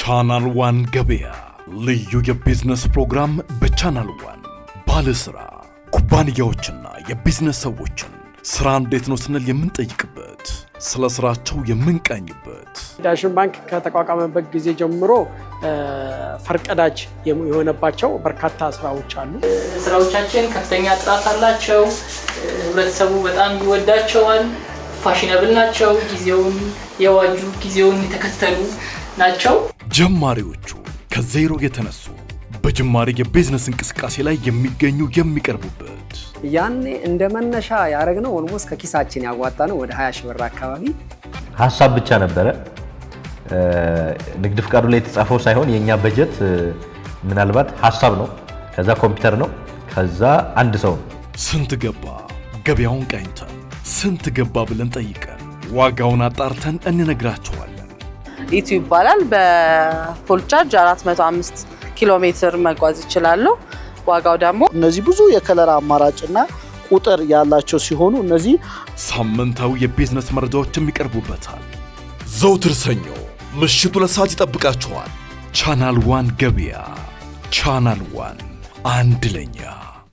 ቻናል ዋን ገበያ ልዩ የቢዝነስ ፕሮግራም በቻናል ዋን ባለስራ ኩባንያዎችና የቢዝነስ ሰዎችን ስራ እንዴት ነው ስንል የምንጠይቅበት ስለ ስራቸው የምንቃኝበት ዳሽን ባንክ ከተቋቋመበት ጊዜ ጀምሮ ፈርቀዳጅ የሆነባቸው በርካታ ስራዎች አሉ። ስራዎቻችን ከፍተኛ ጥራት አላቸው። ህብረተሰቡ በጣም ይወዳቸዋል። ፋሽነብል ናቸው። ጊዜውን የዋጁ ጊዜውን የተከተሉ ናቸው። ጀማሪዎቹ ከዜሮ የተነሱ በጅማሬ የቢዝነስ እንቅስቃሴ ላይ የሚገኙ የሚቀርቡበት ያኔ እንደመነሻ ያረግነው ኦልሞስት ከኪሳችን ያዋጣነው ወደ 20 ሺህ ብር አካባቢ ሐሳብ ብቻ ነበረ። ንግድ ፍቃዱ ላይ የተጻፈው ሳይሆን የኛ በጀት ምናልባት ሐሳብ ነው፣ ከዛ ኮምፒውተር ነው፣ ከዛ አንድ ሰው ነው። ስንት ገባ ገበያውን ቃኝተን ስንት ገባ ብለን ጠይቀን ዋጋውን አጣርተን እንነግራቸዋለን። ኢቱ ይባላል። በፉል ቻርጅ 405 ኪሎ ሜትር መጓዝ ይችላል። ዋጋው ደግሞ እነዚህ ብዙ የከለር አማራጭና ቁጥር ያላቸው ሲሆኑ እነዚህ ሳምንታዊ የቢዝነስ መረጃዎችም ይቀርቡበታል። ዘውትር ሰኞ ምሽቱ ለሰዓት ይጠብቃችኋል። ቻናል ዋን ገበያ። ቻናል ዋን አንድ ለኛ